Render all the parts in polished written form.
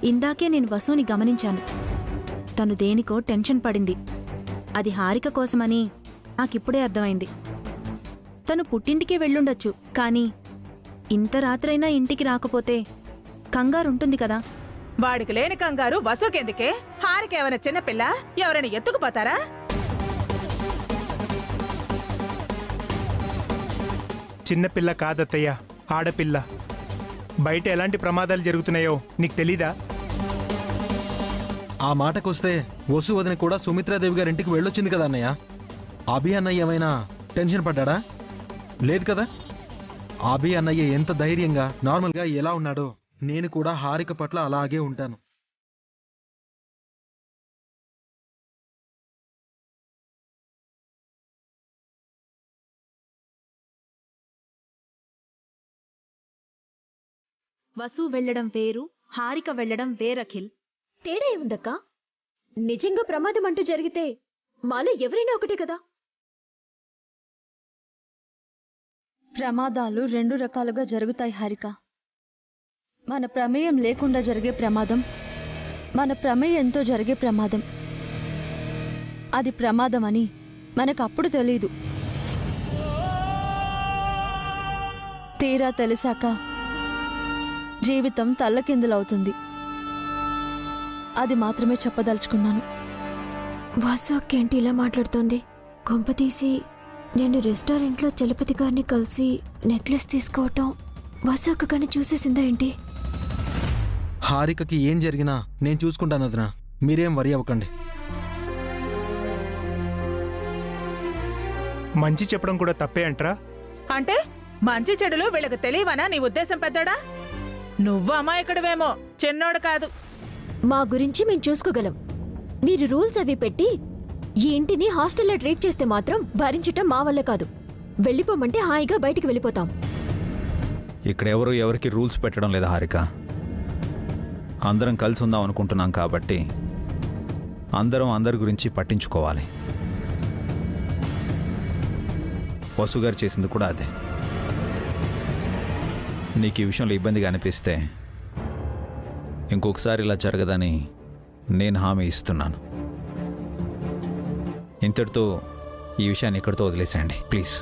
ఇందాకే నేను వసుని గమనించాను. తను దేనికో టెన్షన్ పడింది. అది హారిక కోసమని నాకిప్పుడే అర్థమైంది. తను పుట్టింటికే వెళ్ళుండొచ్చు, కానీ ఇంత రాత్రైనా ఇంటికి రాకపోతే కంగారుంటుంది కదా. వాడికి లేని కంగారు వసుకెందుకే? హారికేమైనా చిన్నపిల్ల? ఎవరైనా ఎత్తుకుపోతారా? చిన్నపిల్ల కాదత్తయ్య, ఆడపిల్ల. బయట ఎలాంటి ప్రమాదాలు జరుగుతున్నాయో నీకు తెలీదా? ఆ మాటకొస్తే వసు వదిన కూడా సుమిత్రాదేవి గారి ఇంటికి వెళ్ళొచ్చింది కదా అన్నయ్య. అభి అన్నయ్య ఏమైనా టెన్షన్ పడ్డాడా? లేదు కదా. అభి అన్నయ్య ఎంత ధైర్యంగా నార్మల్గా ఎలా ఉన్నాడో నేను కూడా హారిక పట్ల అలాగే ఉంటాను. వసు వెళ్లడం వేరు, హారిక వెళ్లడం వేరఖిల్. తేడా ఏముందక్కా? నిజంగా ప్రమాదం అంటూ జరిగితే మాలో ఎవరైనా ఒకటే కదా. ప్రమాదాలు రెండు రకాలుగా జరుగుతాయి హారిక. మన ప్రమేయం లేకుండా జరిగే ప్రమాదం, మన ప్రమేయంతో జరిగే ప్రమాదం. అది ప్రమాదం అని మనకు అప్పుడు తెలీదు. తీరా తెలిసాక జీవితం తల్లకిందులవుతుంది. అది మాత్రమే చెప్పదలుచుకున్నాను. వాసు అక్కేంటి ఇలా మాట్లాడుతోంది? కొంపతీసి నేను రెస్టారెంట్లో చలపతి గారిని కలిసి నెక్లెస్ తీసుకోవటం వాసు అక్క కానీ చూసేసిందా ఏంటి? హారికకి ఏం జరిగినా నేను చూసుకుంటాను వదినా, మీరేం వరి అవ్వకండి. మంచి చెప్పడం కూడా తప్పే అంటరా? అంటే మంచి చెడులు వీళ్ళకి తెలియవనా నీ ఉద్దేశం పెద్దోడా? నువ్వు అమాయకుడివేమో, చిన్నోడు కాదు. మా గురించి మేము చూసుకోగలం. మీరు రూల్స్ అవి పెట్టి ఈ ఇంటిని హాస్టల్లో ట్రీట్ చేస్తే మాత్రం భరించటం మా వల్ల కాదు. వెళ్ళిపోమంటే హాయిగా బయటికి వెళ్ళిపోతాం. ఇక్కడ ఎవరికి రూల్స్ పెట్టడం లేదా హారిక. అందరం కలిసి ఉందాం అనుకుంటున్నాం కాబట్టి అందరం అందరి గురించి పట్టించుకోవాలి. వసుగారు చేసింది కూడా అదే. నీకు ఈ విషయంలో ఇబ్బందిగా అనిపిస్తే ఇంకొకసారి ఇలా జరగదని నేను హామీ ఇస్తున్నాను. ఇంతటితో ఈ విషయాన్ని ఇక్కడితో వదిలేసేయండి ప్లీజ్.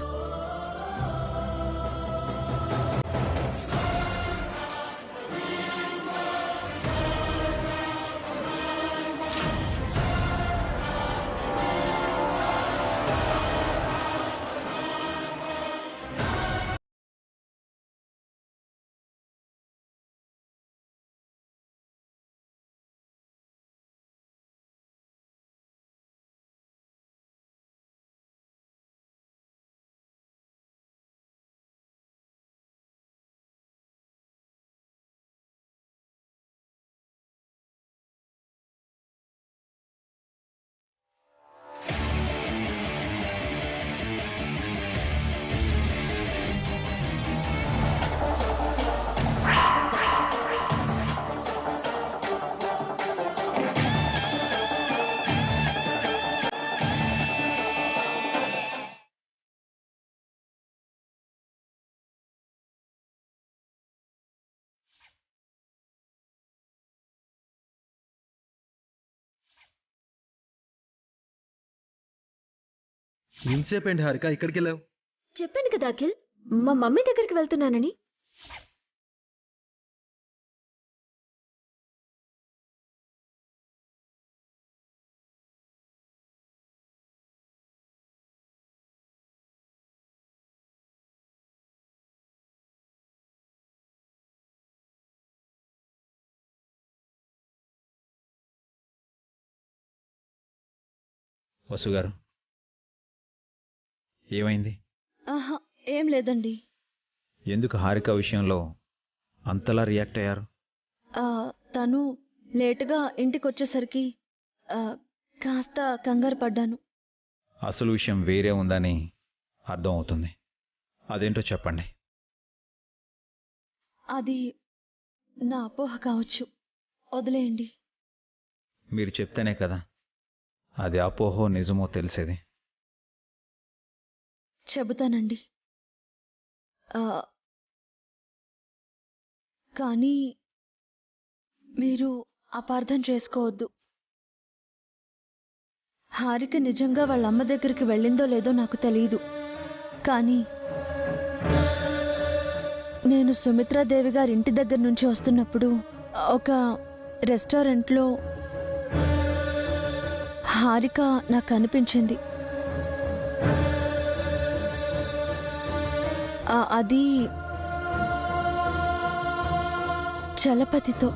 ఇంతసేపు ఏంటి హారిక ఇక్కడికి వెళ్ళావు? చెప్పాను కదా అఖిల్, మా మమ్మీ దగ్గరికి వెళ్తున్నానని. వసుగారు ఏమైంది? ఆహా, ఏం లేదండి. ఎందుకు హారిక విషయంలో అంతలా రియాక్ట్ అయ్యారు? తను లేటుగా ఇంటికి వచ్చేసరికి కాస్త కంగారు పడ్డాను. అసలు విషయం వేరే ఉందని అర్థం అవుతుంది. అదేంటో చెప్పండి. అది నా అపోహ కావచ్చు, వదిలేయండి. మీరు చెప్తేనే కదా అది అపోహో నిజమో తెలిసేది. చెబుతానండి. కానీ మీరు అపార్థం చేసుకోవద్దు. హారిక నిజంగా వాళ్ళ అమ్మ దగ్గరికి వెళ్ళిందో లేదో నాకు తెలియదు. కానీ నేను సుమిత్రాదేవి గారి ఇంటి దగ్గర నుంచి వస్తున్నప్పుడు ఒక రెస్టారెంట్లో హారిక నాకు కనిపించింది. అది చలపతితో.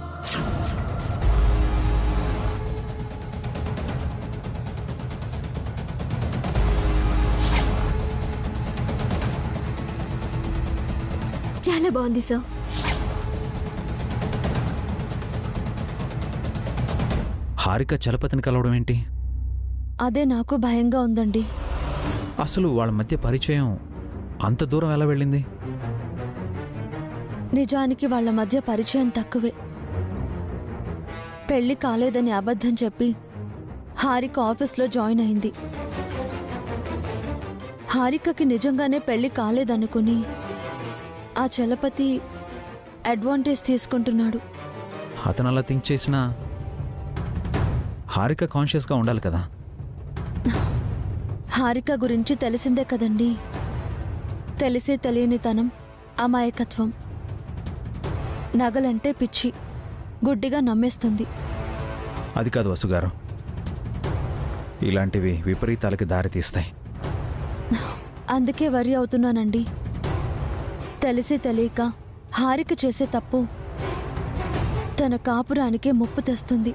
చాలా బాగుంది సార్. హారిక చలపతిని కలవడం ఏంటి? అదే నాకు భయంగా ఉందండి. అసలు వాళ్ళ మధ్య పరిచయం అంత దూరం ఎలా వెళ్ళింది? నిజానికి వాళ్ళ మధ్య పరిచయం తక్కువే. పెళ్లి కాలేదని అబద్ధం చెప్పి హారిక ఆఫీస్లో జాయిన్ అయింది. హారికకి నిజంగానే పెళ్లి కాలేదనుకుని ఆ చలపతి అడ్వాంటేజ్ తీసుకుంటున్నాడు. అతను అలా థింక్ చేసినా హారిక కాన్షియస్గా ఉండాలి కదా. హారిక గురించి తెలిసిందే కదండి. తెలిసే తెలియనితనం, అమాయకత్వం, నగలంటే పిచ్చి, గుడ్డిగా నమ్మేస్తుంది. అది కాదు వసుగారు, ఇలాంటివి విపరీతాలకి దారితీస్తాయి. అందుకే వరి అవుతున్నానండి. తెలిసి తెలియక హారిక చేసే తప్పు తన కాపురానికే ముప్పు తెస్తుంది.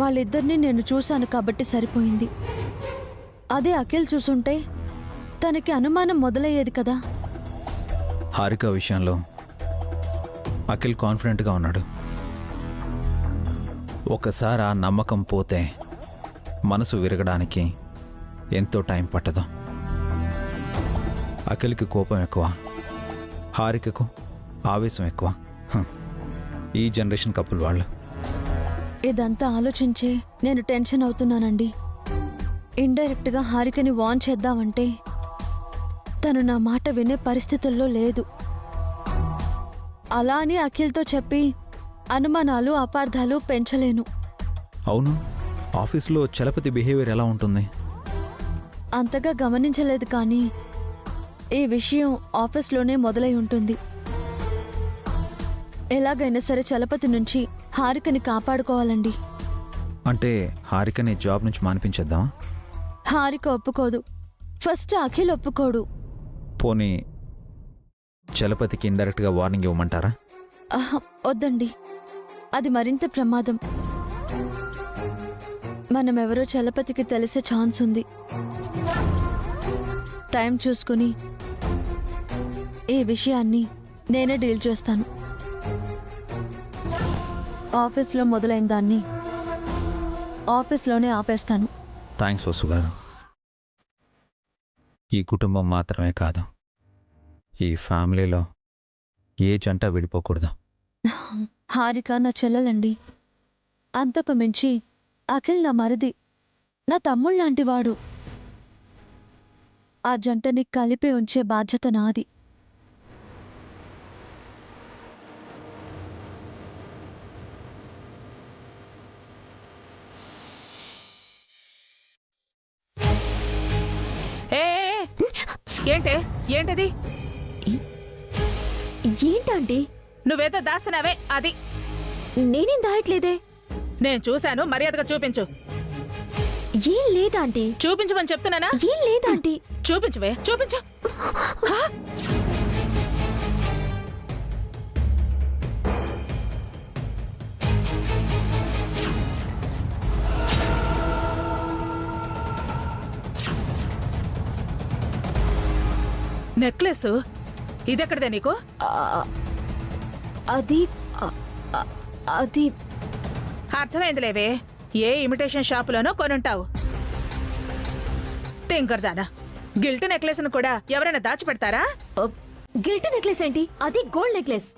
వాళ్ళిద్దరినీ నేను చూశాను కాబట్టి సరిపోయింది. అదే అఖిల్ చూసుంటే తనకి అనుమానం మొదలయ్యేది కదా. హారిక విషయంలో అఖిల్ కాన్ఫిడెంట్గా ఉన్నాడు. ఒకసారి ఆ నమ్మకం పోతే మనసు విరగడానికి ఎంతో టైం పట్టదు. అఖిల్కి కోపం ఎక్కువ, హారికకు ఆవేశం ఎక్కువ. ఈ జనరేషన్ కపుల్ వాళ్ళు. ఇదంతా ఆలోచించి నేను టెన్షన్ అవుతున్నానండి. ఇండైరెక్ట్గా హారికని వార్న్ చేద్దామంటే తను నా మాట వినే పరిస్థితుల్లో లేదు. అలా అని అఖిల్తో చెప్పి అనుమానాలు, అపార్థాలు పెంచలేను. అవును, ఆఫీస్లో చలపతి బిహేవియర్ ఎలా ఉంటుంది? అంతగా గమనించలేదు, కానీ ఈ విషయం ఆఫీస్లోనే మొదలై ఉంటుంది. ఎలాగైనా సరే చలపతి నుంచి హారికని కాపాడుకోవాలండి. అంటే హారికని జాబ్ నుంచి మానిపించేద్దామా? హారిక ఒప్పుకోదు. ఫస్ట్ అఖిల్ ఒప్పుకోడు. పోనీ చలపతికి ఇండైరెక్ట్గా వార్నింగ్ ఇవ్వమంటారా? వద్దండి, అది మరింత ప్రమాదం. మనమెవరో చలపతికి తెలిసే ఛాన్స్ ఉంది. టైం చూసుకుని ఈ విషయాన్ని నేనే డీల్ చేస్తాను. ఆఫీస్లో మొదలైన దాన్ని ఆఫీస్లోనే ఆపేస్తాను. థ్యాంక్స్ వసు గారు. ఈ కుటుంబం మాత్రమే కాదు, ఈ ఫ్యామిలీలో ఏ జంట విడిపోకూడదు. హారిక నా చెల్లెలండి. అంతకు మించి అఖిల్ నా మరిది, నా తమ్ముళ్ళలాంటి వాడు. ఆ జంటని కలిపి ఉంచే బాధ్యత నాది. ఏంటే? ఏంటది? ఏంటంటే? నువ్వేదో దాస్తున్నావే అది. నేనేం దాయట్లేదే. నేను చూశాను, మర్యాదగా చూపించు. ఏం లేదాంటీ. చూపించమని చెప్తున్నానా? ఏం లేదాంటీ. చూపించవే, చూపించు. నెక్లెస్ ఇదెక్కడదే నీకు? అది అది అర్థమైందిలేవే, ఏ ఇమిటేషన్ షాపులోనో కొనుంటావు. తింకర్దానా, గిల్ట్ నెక్లెస్ ను కూడా ఎవరైనా దాచిపెడతారా? గిల్ట్ నెక్లెస్ ఏంటి? అది gold necklace.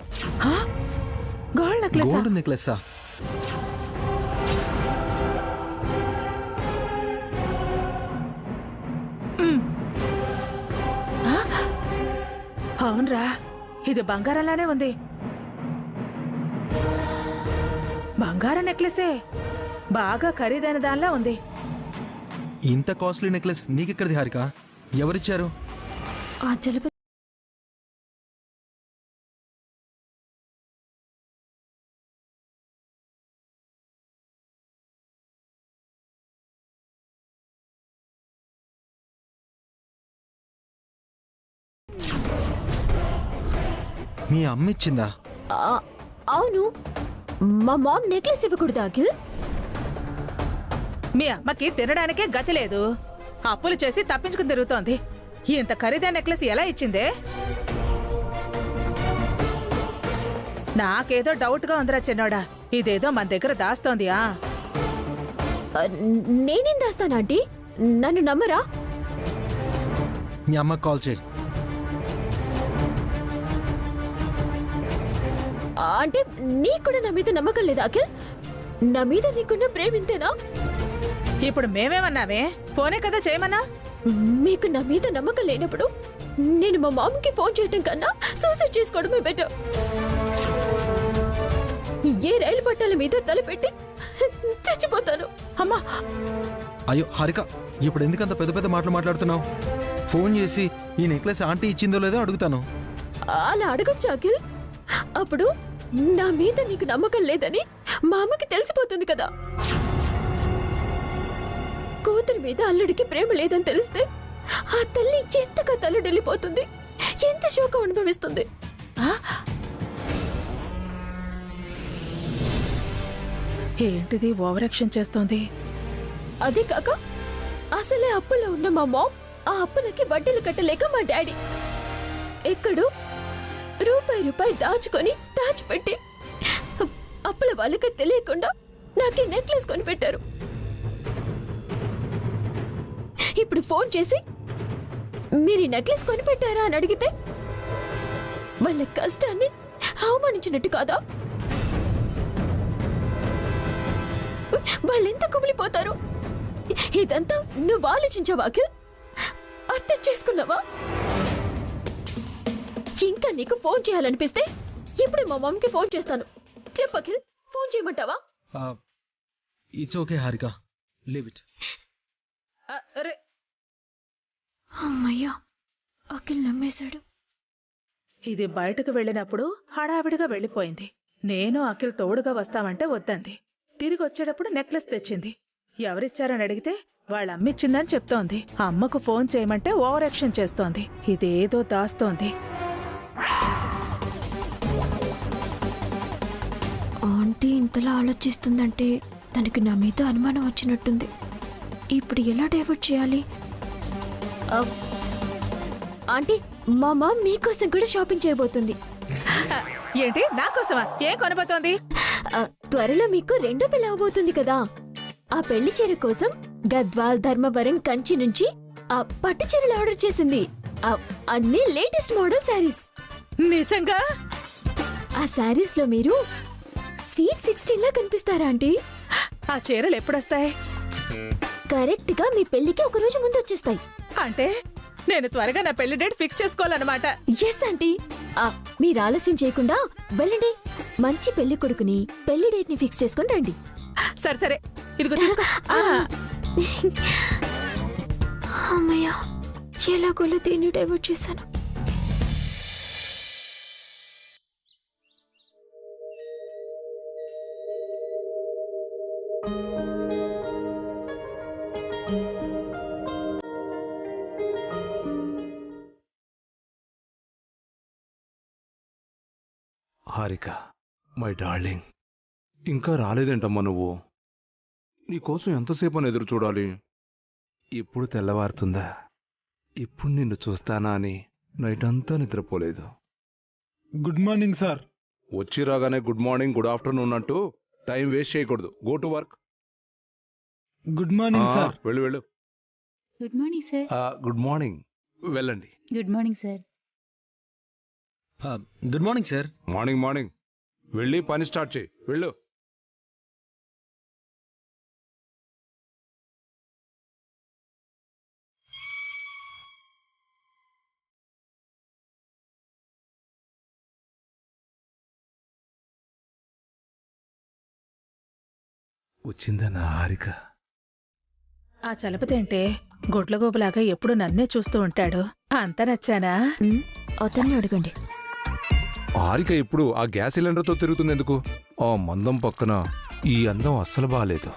Gold necklace? Gold నెక్లెసా? అవునరా, ఇది బంగారంలానే ఉంది. బంగారం నెక్లెసే, బాగా ఖరీదైన దానిలా ఉంది. ఇంత కాస్ట్లీ నెక్లెస్ నీకెక్కడిది హారిక? ఎవరిచ్చారు? ఆ చలపతి మీ అమ్మ ఇచ్చిందా? అవును, మా మామ్ నెక్లెస్ ఇవ్వకూడదు అఖిల్. మీ అమ్మకి తినడానికే గతి లేదు, అప్పులు చేసి తప్పించుకుని తిరుగుతోంది. ఇంత ఖరీదైన నెక్లెస్ ఎలా ఇచ్చిందే? నాకేదో డౌట్గా ఉందిరా చిన్నోడా, ఇదేదో మన దగ్గర దాస్తోంది. నేనేం దాస్తాను ఆంటీ? నన్ను నమ్మరా? మీ అమ్మకి కాల్ చేయి. అంటే నీకు కూడా నా మీద నమ్మకం లేదా అఖిల్? నా మీద నీకున్న ప్రేమ ఇంతేనా? ఇప్పుడు మేమేమన్నామే, ఫోనే కదా చేయమన్నా. మీకు నా మీద నమ్మకం లేనప్పుడు నేను మా మామకి ఫోన్ చేయటం కన్నా సూసైడ్ చేసుకోవడమే బెటర్. ఏ రైలు పట్టాల మీద తలపెట్టి చచ్చిపోతాను. అమ్మా, అయ్యో హారిక, ఇప్పుడు ఎందుకంత పెద్ద పెద్ద మాటలు మాట్లాడుతున్నావు? ఫోన్ చేసి ఈ నెక్లెస్ ఆంటీ ఇచ్చిందో లేదో అడుగుతాను. అలా అడగొచ్చు అఖిల్. అప్పుడు నా మీద నీకు నమ్మకం లేదని మా అమ్మకి తెలిసిపోతుంది కదా. కూతురి మీద అల్లుడికి ప్రేమ లేదని తెలిస్తే ఆ తల్లి ఎంతగా తల్లుడెళ్ళిపోతుంది, ఎంత శోకం అనుభవిస్తుంది. ఏంటిది ఓవరాక్షన్ చేస్తోంది? అదే కాక అసలే అప్పుల్లో ఉన్న మా మామ్ ఆ అప్పులకి వడ్డీలు కట్టలేక మా డాడీ ఎక్కడో రూపాయి దాచుకొని దాచిపెట్టి అప్పుల వాళ్ళకి తెలియకుండా నాకు ఈ నెక్లెస్ కొనిపెట్టారు. ఇప్పుడు ఫోన్ చేసి మీరు ఈ నెక్లెస్ కొనిపెట్టారా అని అడిగితే వాళ్ళ కష్టాన్ని అవమానించినట్టు కాదా? వాళ్ళెంత కుమిలిపోతారు. ఇదంతా నువ్వు ఆలోచించావా అఖిల్? అర్థం చేసుకున్నావా? ఇంకా నీకు ఫోన్ చేయాలనిపిస్తే ఇప్పుడు మా మమ్మీకి ఫోన్ చేస్తాను. చెప్పు అఖిల్, ఫోన్ చేయమంటావా? It's okay Harika, leave it. అరే, అమ్మయ్యా, అఖిల్ నమ్మేశాడు. ఇది బయటకు వెళ్ళినప్పుడు హడావిడిగా వెళ్ళిపోయింది. నేను అఖిల్ తోడుగా వస్తామంటే వద్దంది. తిరిగి వచ్చేటప్పుడు నెక్లెస్ తెచ్చింది. ఎవరిచ్చారని అడిగితే వాళ్ళ అమ్మిచ్చిందని చెప్తోంది. అమ్మకు ఫోన్ చేయమంటే ఓవర్ యాక్షన్ చేస్తోంది. ఇదేదో దాస్తోంది. ఆంటీ ఇంతలా ఆలోచిస్తుందంటే తనకి నా మీద అనుమానం వచ్చినట్టుంది. ఇప్పుడు ఎలా డైవర్ట్ చేయాలి? ఆంటీ, మా మామ్ మీకోసం కూడా షాపింగ్ చేయబోతుంది. ఏంటి, నాకోసమా? ఏం కొనబోతోంది? త్వరలో మీకు రెండో పెళ్లి అవబోతుంది కదా. ఆ పెళ్లి చీర కోసం గద్వాల్, ధర్మవరం, కంచి నుంచి ఆ పట్టు చీరలు ఆర్డర్ చేసింది. అన్ని లేటెస్ట్ మోడల్ శారీస్. నిజంగా? ఆ శారీస్ లో మీరు స్వీట్ 16 లా కనిపిస్తారా ఆంటీ? ఆ చీరలు ఎప్పుడొస్తాయి? కరెక్ట్ గా మీ పెళ్లికి ఒక రోజు ముందు వచ్చేస్తాయి. అంటే నేను త్వరగా నా పెళ్లి డేట్ ఫిక్స్ చేసుకోవాలన్నమాట. Yes aunty. మీరు ఆలస్యం చేయకుండా వెళ్ళండి. మంచి పెళ్లి కొడుకుని పెళ్లి డేట్ ని ఫిక్స్ చేసుకుని రండి. సరే సరే, ఇదిగో తీసుకో. అమ్మయ్యా, ఎలాగోలో దీన్ని డైవర్ట్ చేశాను. హారిక, మై డార్లింగ్, ఇంకా రాలేదేంటమ్మా నువ్వు? నీకోసం ఎంతసేపు అని ఎదురు చూడాలి? ఇప్పుడు తెల్లవారుతుందా? ఇప్పుడు నిన్ను చూస్తానా అని నైట్ అంతా నిద్రపోలేదు. Good morning sir. వచ్చి రాగానే గుడ్ మార్నింగ్, గుడ్ ఆఫ్టర్నూన్ అంటూ టైం వేస్ట్ చేయకూడదు. Go to work. Good morning sir. వెళ్ళు వెళ్ళు. Good morning sir. Good morning, వెళ్ళండి. Good morning sir. Good morning sir. Morning morning, వెళ్ళి పని స్టార్ట్ చేయి. వెళ్ళు. వచ్చిందా నా హారిక? ఆ చలపతి అంటే గుడ్లగోబులాగా ఎప్పుడు నన్నే చూస్తూ ఉంటాడు. అంత నచ్చానా? అతన్ని అడగండి. హారిక ఇప్పుడు ఆ గ్యాస్ సిలిండర్తో తిరుగుతుంది ఎందుకు? ఆ మందం పక్కన ఈ అందం అస్సలు బాగాలేదు.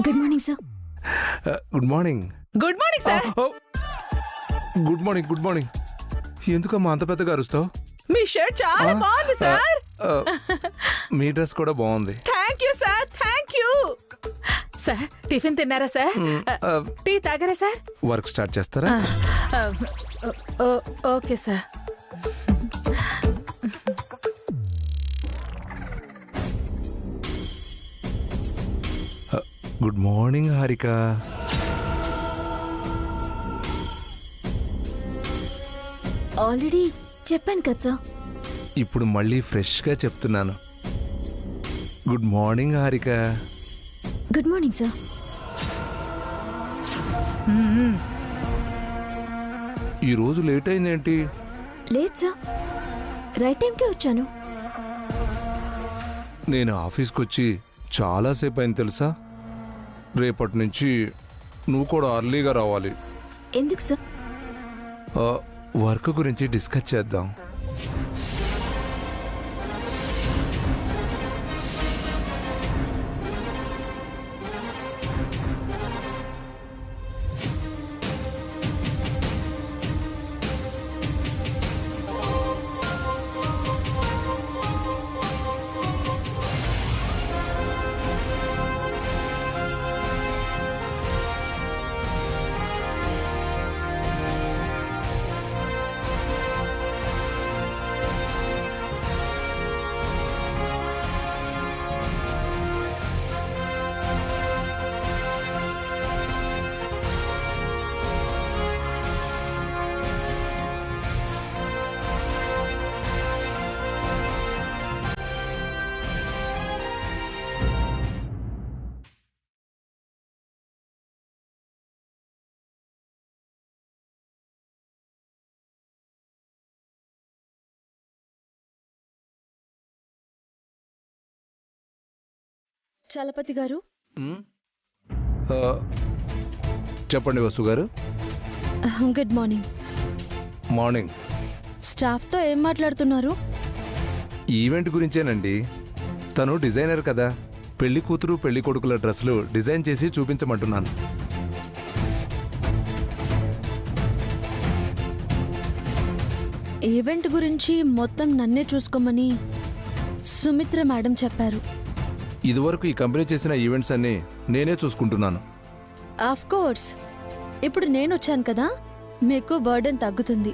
Good morning sir. Good morning. Good morning sir. Good morning. Good morning. ఎందుకమ్మా అంత పెద్దగా అరుస్తావు? మీ షర్ట్ చాలా బాగుంది సార్. మీ డ్రెస్ కూడా బాగుంది. Thank you sir. Thank you sir. Tiffin తిన్నారా సార్? టీ తాగారా సార్? వర్క్ స్టార్ట్ చేస్తారా? Okay sir. Good morning Harika. Already చెప్పాను కదా సార్. ఇప్పుడు మళ్ళీ ఫ్రెష్గా చెప్తున్నాను. Good morning Harika. Good morning sir. ఈరోజు లేట్ అయిందేంటి? లేదు సార్, రైట్ టైంకే వచ్చాను. నేను ఆఫీస్కి వచ్చి చాలాసేపు అయింది తెలుసా? రేపటి నుంచి నువ్వు కూడా అర్లీగా రావాలి. ఎందుకు సార్? వర్క్ గురించి డిస్కస్ చేద్దాం. చలపతి గారు. చెప్పండి వసు గారు. Good morning. మార్నింగ్. స్టాఫ్తో ఏం మాట్లాడుతున్నారు? ఈవెంట్ గురించేనండి. తను డిజైనర్ కదా, పెళ్లి కూతురు పెళ్లి కొడుకుల డ్రెస్సులు డిజైన్ చేసి చూపించమంటున్నాను. ఈవెంట్ గురించి మొత్తం నన్నే చూసుకోమని సుమిత్ర మేడం చెప్పారు. ఇదివరకు ఈ కంపెనీ చేసిన ఈవెంట్స్ అన్ని నేనే చూసుకుంటున్నాను. ఆఫ్ కోర్స్, ఇప్పుడు నేను వచ్చాను కదా, మీకు బర్డెన్ తగ్గుతుంది.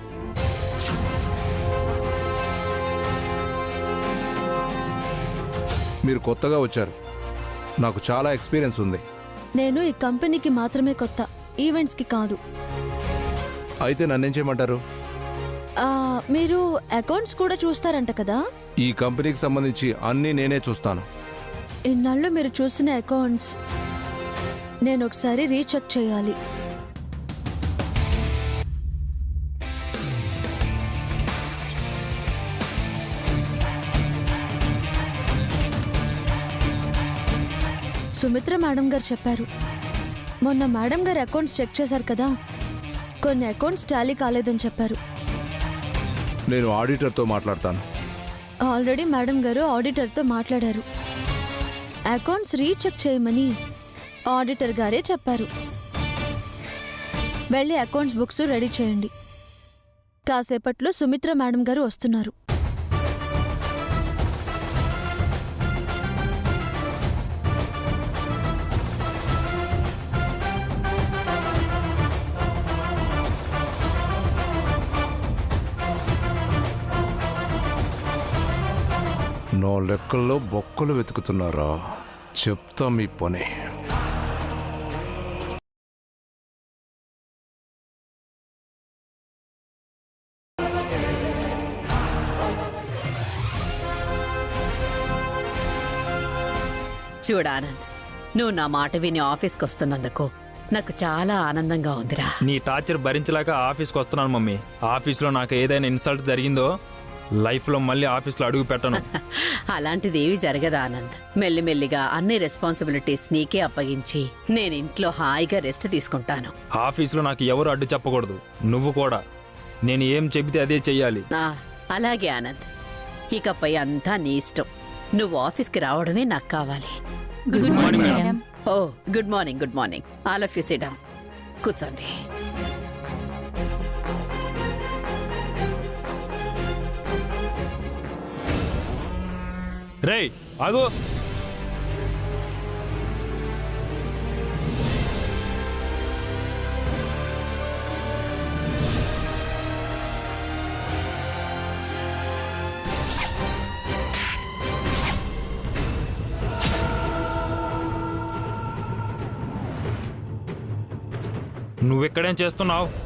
మీరు కొత్తగా వచ్చారు, నాకు చాలా ఎక్స్పీరియన్స్ ఉంది. నేను ఈ కంపెనీకి మాత్రమే కొత్త, ఈవెంట్స్కి కాదు. అయితే నన్నేం చేయమంటారు? మీరు అకౌంట్స్ కూడా చూస్తారంట కదా? ఈ కంపెనీకి సంబంధించి అన్నీ నేనే చూస్తాను. ఇన్నాళ్ళు మీరు చూసిన అకౌంట్స్ నేను ఒకసారి రీచెక్ చేయాలి. సుమిత్ర మేడం గారు చెప్పారు. మొన్న మేడం గారు అకౌంట్స్ చెక్ చేశారు కదా, కొన్ని అకౌంట్స్ టాలీ కాలేదని చెప్పారు. నేను ఆడిటర్తో మాట్లాడతాను. ఆల్రెడీ మేడం గారు ఆడిటర్తో మాట్లాడారు. అకౌంట్స్ రీచెక్ చేయమని ఆడిటర్ గారే చెప్పారు. వెళ్ళి అకౌంట్స్ బుక్స్ రెడీ చేయండి. కాసేపట్లో సుమిత్ర మేడం గారు వస్తున్నారు. నా లెక్కల్లో బొక్కలు వెతుకుతున్నారా? చెప్తా మీ పని. చూడు ఆనంద్, నువ్వు నా మాట విని ఆఫీస్కి వస్తున్నందుకు నాకు చాలా ఆనందంగా ఉందిరా. నీ టార్చర్ భరించలేక ఆఫీస్కి వస్తున్నాను మమ్మీ. ఆఫీస్లో నాకు ఏదైనా ఇన్సల్ట్ జరిగిందో లైఫ్లో మళ్ళీ ఆఫీస్లో అడుగు పెట్టను. అలాంటిదేవి జరగదు ఆనంద్. మెల్లిమెల్లిగా అన్ని రెస్పాన్సిబిలిటీస్ నీకే అప్పగించి నేను ఇంట్లో హాయిగా రెస్ట్ తీసుకుంటాను. ఆఫీస్లో నాకు ఎవరు అడ్డు చెప్పకూడదు. నువ్వు కూడా నేను ఏం చెబితే అదే చెయ్యాలి. అలాగే ఆనంద్, ఇకపై అంతా నీ ఇష్టం. నువ్వు ఆఫీస్కి రావడమే నాకు కావాలి. Good morning madam. Oh good morning. Good morning. All of you sit down. కూర్చోండి. రేయ్ ఆగు. నువ్వెక్కడేం చేస్తున్నావు?